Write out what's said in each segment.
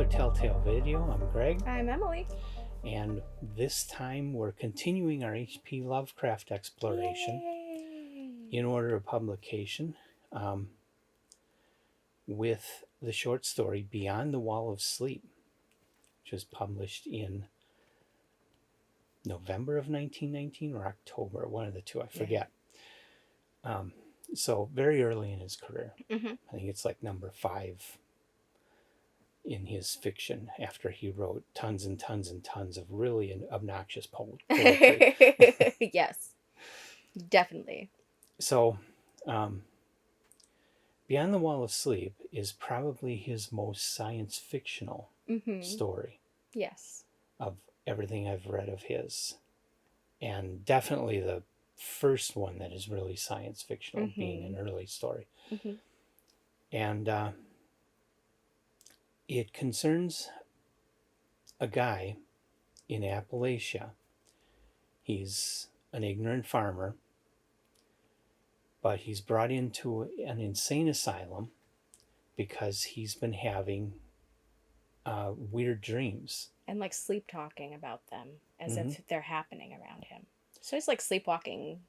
Telltale Video. I'm Greg, I'm Emily. and this time we're continuing our H.P. Lovecraft exploration in order of publication with the short story Beyond the Wall of Sleep, which was published in November of 1919 or October, one of the two, I forget. So very early in his career. Mm-hmm. I think it's like number 5 in his fiction after he wrote tons and tons and tons of really obnoxious poetry. Yes, definitely. So, Beyond the Wall of Sleep is probably his most science fictional story. Yes. Of everything I've read of his. And definitely the first one that is really science fictional, being an early story. And it concerns a guy in Appalachia. He's an ignorant farmer, but he's brought into an insane asylum because he's been having weird dreams. And like sleep talking about them as if they're happening around him. So he's like sleepwalking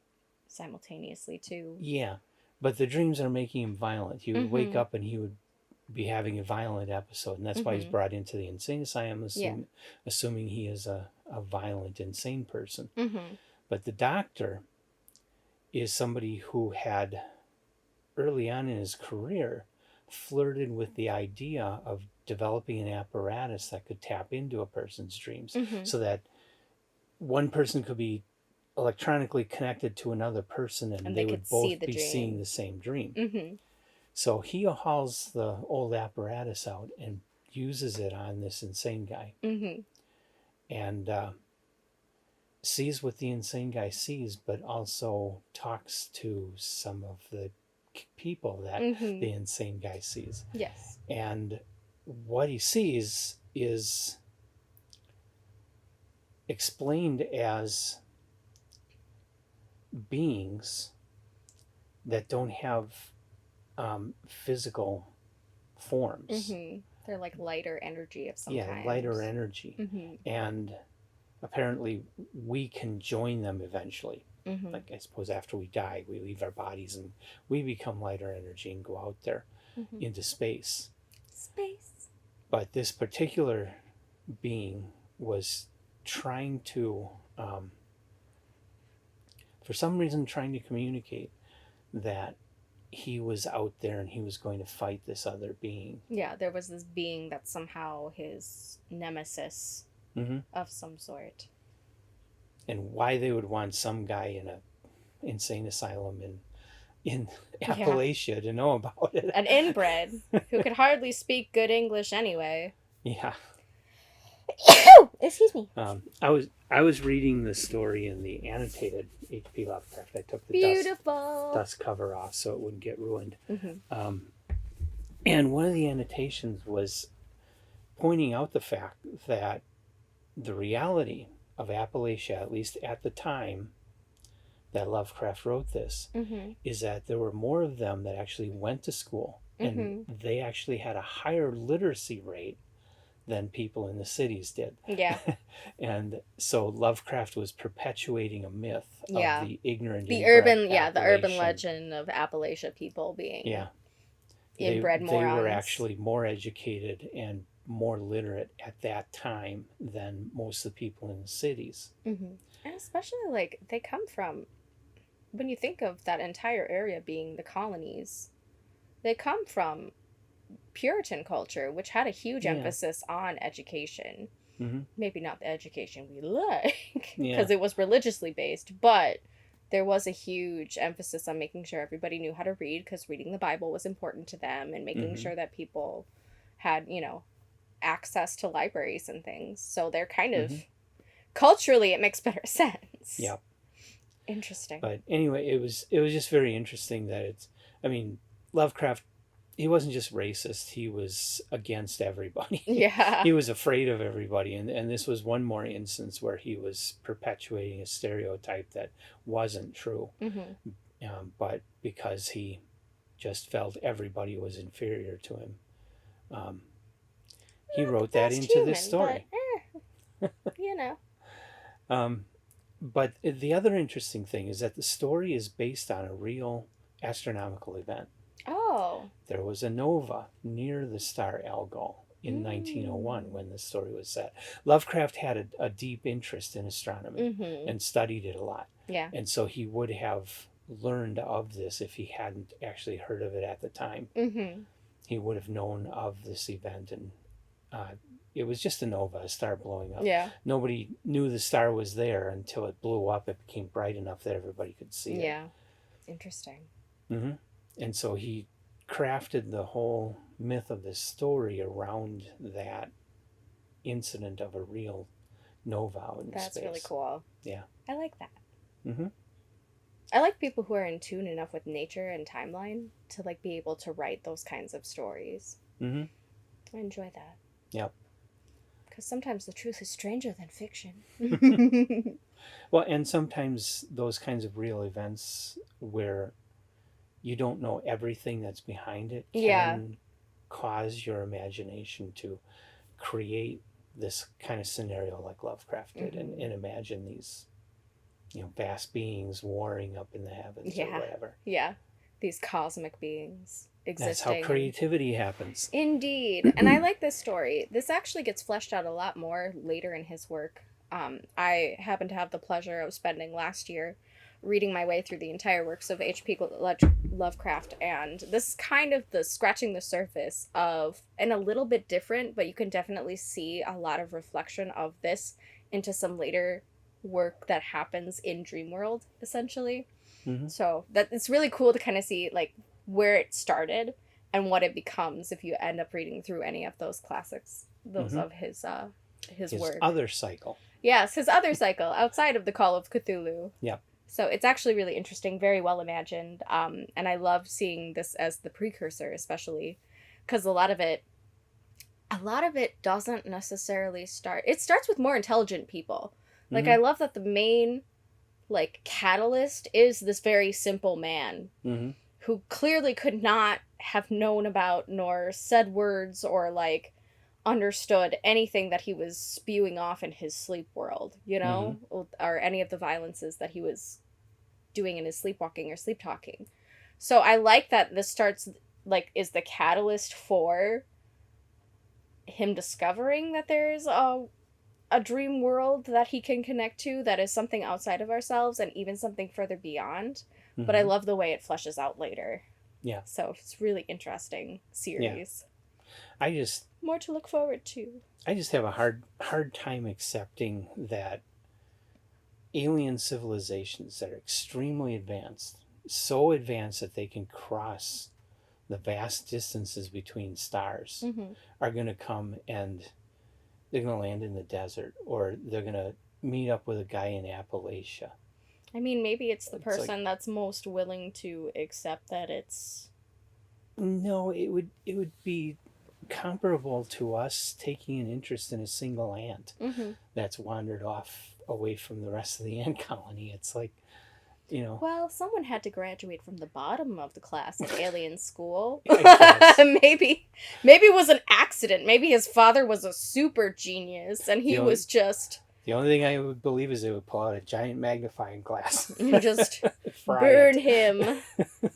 simultaneously too. Yeah, but the dreams are making him violent. He would wake up and he would be having a violent episode, and that's why he's brought into the insane asylum, assuming he is a violent, insane person. But the doctor is somebody who had, early on in his career, flirted with the idea of developing an apparatus that could tap into a person's dreams so that one person could be electronically connected to another person and they would both be seeing the same dream. So he hauls the old apparatus out and uses it on this insane guy and sees what the insane guy sees, but also talks to some of the people that the insane guy sees. Yes. And what he sees is explained as beings that don't have physical forms. They're like lighter energy of some kind. Yeah, lighter energy. And apparently we can join them eventually. Like, I suppose after we die, we leave our bodies and we become lighter energy and go out there into space. But this particular being was trying to, for some reason, trying to communicate that he was out there and he was going to fight this other being. Yeah, there was this being that's somehow his nemesis of some sort. And why they would want some guy in a insane asylum in Appalachia to know about it. An inbred who could hardly speak good English anyway. Yeah. Excuse me. I was reading the story in the annotated H.P. Lovecraft. I took the dust cover off so it wouldn't get ruined. And one of the annotations was pointing out the fact that the reality of Appalachia, at least at the time that Lovecraft wrote this, is that there were more of them that actually went to school, and they actually had a higher literacy rate than people in the cities did. Yeah. And so Lovecraft was perpetuating a myth of the ignorant, the urban legend of Appalachia people being inbred morons. They were actually more educated and more literate at that time than most of the people in the cities. And especially, like, they come from, when you think of that entire area being the colonies, they come from Puritan culture, which had a huge emphasis on education. Maybe not the education we like, because it was religiously based, but there was a huge emphasis on making sure everybody knew how to read, because reading the Bible was important to them, and making sure that people had, access to libraries and things. So they're kind of, culturally, it makes better sense. Yeah. Interesting. But anyway, it was just very interesting that Lovecraft, he wasn't just racist, he was against everybody. Yeah. He was afraid of everybody, and this was one more instance where he was perpetuating a stereotype that wasn't true. But because he just felt everybody was inferior to him. He not the wrote that best into human, this story. but you know. But the other interesting thing is that the story is based on a real astronomical event. Oh. There was a nova near the star Algol in 1901 Mm. when this story was set. Lovecraft had a deep interest in astronomy Mm-hmm. and studied it a lot. Yeah. And so he would have learned of this if he hadn't actually heard of it at the time. Mm-hmm. He would have known of this event, and it was just a nova, a star blowing up. Yeah. Nobody knew the star was there until it blew up. It became bright enough that everybody could see it. Yeah. Interesting. Mm-hmm. And so he crafted the whole myth of this story around that incident of a real nova out in That's space. really cool. Yeah. I like that. Mm-hmm. I like people who are in tune enough with nature and timeline to like be able to write those kinds of stories. Mm-hmm. I enjoy that. Yep. Because sometimes the truth is stranger than fiction. Well, and sometimes those kinds of real events where you don't know everything that's behind it can cause your imagination to create this kind of scenario like Lovecraft did, and imagine these, vast beings warring up in the heavens or whatever. Yeah. These cosmic beings existing. That's how creativity happens. Indeed. And I like this story. This actually gets fleshed out a lot more later in his work. I happen to have the pleasure of spending last year reading my way through the entire works of H.P. Lovecraft, and this is kind of the scratching the surface of, and a little bit different, but you can definitely see a lot of reflection of this into some later work that happens in Dreamworld, essentially. Mm-hmm. So that it's really cool to kind of see like where it started and what it becomes if you end up reading through any of those classics, those of his work. Other cycle. Yes, his other cycle outside of the Call of Cthulhu. Yep. So it's actually really interesting, very well imagined, and I love seeing this as the precursor, especially because a lot of it doesn't necessarily start. It starts with more intelligent people. Like I love that the main like catalyst is this very simple man who clearly could not have known about nor said words or like understood anything that he was spewing off in his sleep world, or any of the violences that he was doing in his sleepwalking or sleep talking. So I like that this starts like is the catalyst for him discovering that there's a dream world that he can connect to that is something outside of ourselves and even something further beyond. But I love the way it fleshes out later. Yeah. So it's really interesting series. Yeah. More to look forward to. I just have a hard time accepting that alien civilizations that are extremely advanced, so advanced that they can cross the vast distances between stars, are going to come and they're going to land in the desert, or they're going to meet up with a guy in Appalachia. I mean, maybe it's the person that's most willing to accept that it's... No, it would be comparable to us taking an interest in a single ant that's wandered off away from the rest of the ant colony. It's like, Well, someone had to graduate from the bottom of the class at alien school. Maybe it was an accident. Maybe his father was a super genius and he was just... The only thing I would believe is they would pull out a giant magnifying glass. And just burn him.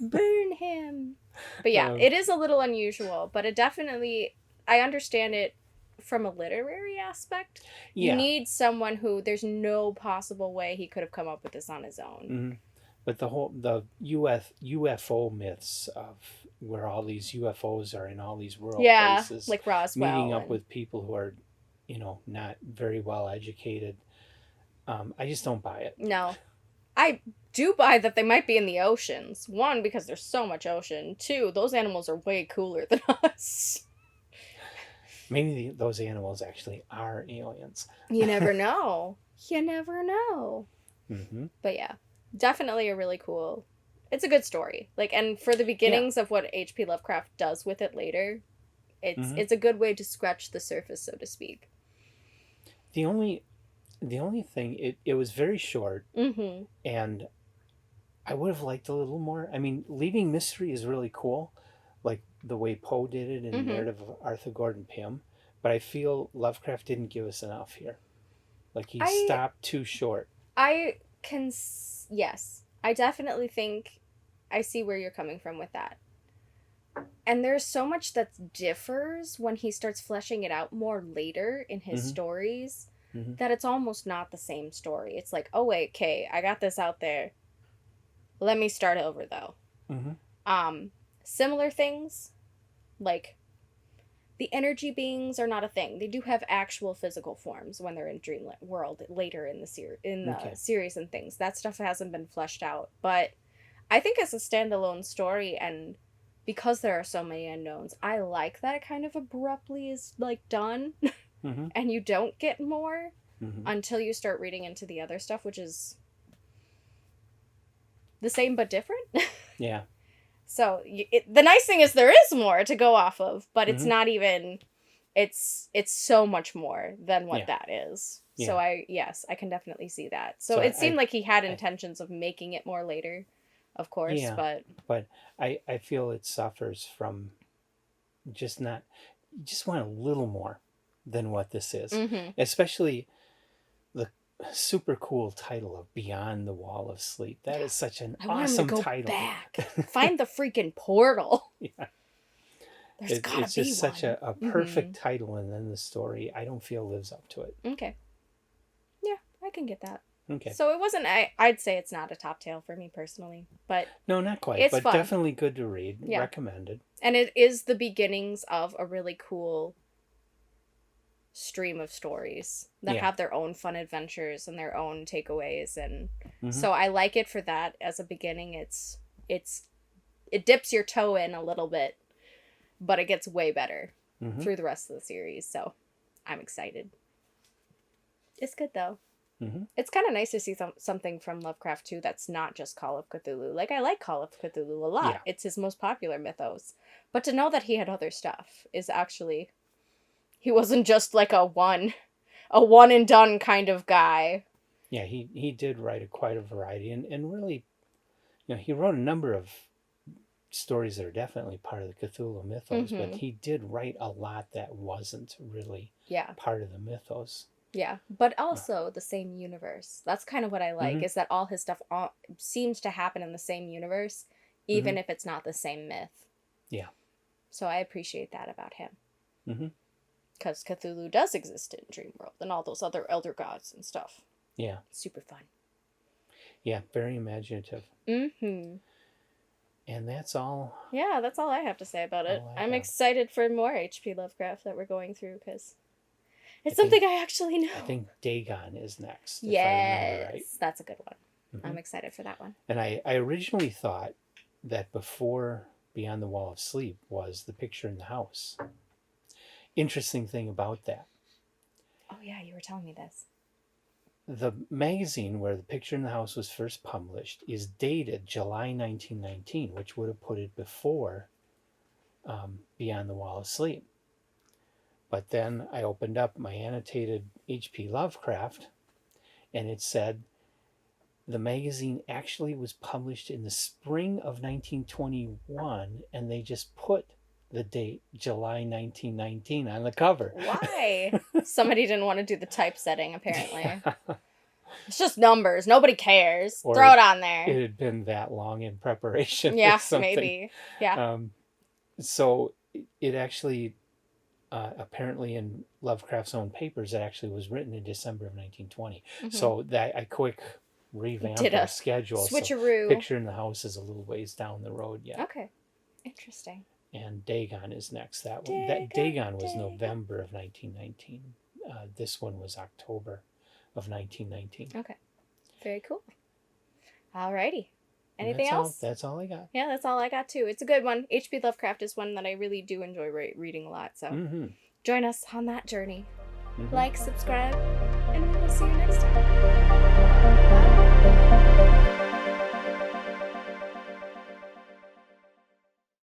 Burn him. But yeah, it is a little unusual, but it definitely... I understand it from a literary aspect. Yeah. You need someone who there's no possible way he could have come up with this on his own. But the UFO myths of where all these UFOs are in all these rural places, like Roswell, meeting up with people who are, not very well educated. I just don't buy it. No, I do buy that they might be in the oceans. One, because there's so much ocean. Two, those animals are way cooler than us. Maybe those animals actually are aliens. You never know. You never know. But yeah, definitely a really cool... It's a good story. And for the beginnings of what H.P. Lovecraft does with it later, it's a good way to scratch the surface, so to speak. The only thing, it was very short, and I would have liked a little more. I mean, leaving mystery is really cool, like the way Poe did it in the narrative of Arthur Gordon Pym, but I feel Lovecraft didn't give us enough here. Like he stopped too short. I can, yes, I definitely think I see where you're coming from with that. And there's so much that differs when he starts fleshing it out more later in his stories that it's almost not the same story. It's like, oh wait, okay, I got this out there. Let me start over though. Similar things, like the energy beings are not a thing. They do have actual physical forms when they're in Dream World later in the series and things. That stuff hasn't been fleshed out, but I think as a standalone story, and because there are so many unknowns, I like that it kind of abruptly is like done, and you don't get more until you start reading into the other stuff, which is the same but different. Yeah. So the nice thing is there is more to go off of, but it's not even. It's so much more than what that is. Yeah. So I can definitely see that. So it seemed like he had intentions of making it more later, of course. Yeah, but I feel it suffers from just want a little more than what this is, especially the super cool title of Beyond the Wall of Sleep. That is such an awesome title. Back. Find the freaking portal. Yeah. It's just such a perfect title, and then the story I don't feel lives up to it. Okay. Yeah, I can get that. Okay. So it wasn't. I'd say it's not a top tale for me personally, but no, not quite. It's fun. Definitely good to read. Yeah. Recommended. And it is the beginnings of a really cool stream of stories that have their own fun adventures and their own takeaways, and so I like it for that as a beginning. It dips your toe in a little bit, but it gets way better through the rest of the series. So I'm excited. It's good though. It's kind of nice to see something from Lovecraft too that's not just Call of Cthulhu. Like, I like Call of Cthulhu a lot. Yeah. It's his most popular mythos. But to know that he had other stuff is actually... He wasn't just like a one and done kind of guy. Yeah, he did write quite a variety, and really, he wrote a number of stories that are definitely part of the Cthulhu mythos, but he did write a lot that wasn't really part of the mythos. Yeah, but also the same universe. That's kind of what I like, is that all his stuff seems to happen in the same universe, even if it's not the same myth. Yeah. So I appreciate that about him. Because Cthulhu does exist in Dreamworld and all those other elder gods and stuff. Yeah. Super fun. Yeah, very imaginative. And that's all. Yeah, that's all I have to say about it. I'm excited for more H.P. Lovecraft that we're going through, because it's something I actually know. I think Dagon is next. Yes, if I remember right. That's a good one. I'm excited for that one. And I originally thought that before Beyond the Wall of Sleep was The Picture in the House. Interesting thing about that. Oh yeah, you were telling me this. The magazine where The Picture in the House was first published is dated July 1919, which would have put it before Beyond the Wall of Sleep. But then I opened up my annotated H.P. Lovecraft, and it said the magazine actually was published in the spring of 1921, and they just put the date July 1919 on the cover. Why? Somebody didn't want to do the typesetting, apparently. Yeah. It's just numbers. Nobody cares. Or throw it on there. It had been that long in preparation. Yeah, or something. Maybe. Yeah. So it actually, apparently in Lovecraft's own papers, it actually was written in December of 1920. So that I quick revamped our schedule. Switcheroo. So Picture in the House is a little ways down the road yet. Okay. Interesting. And Dagon is next. Dagon was November of 1919. This one was October of 1919. Okay. Very cool. Alrighty. Anything else? That's all I got. Yeah, that's all I got too. It's a good one. H.P. Lovecraft is one that I really do enjoy reading a lot. So join us on that journey. Like, subscribe, and we will see you next time. Bye.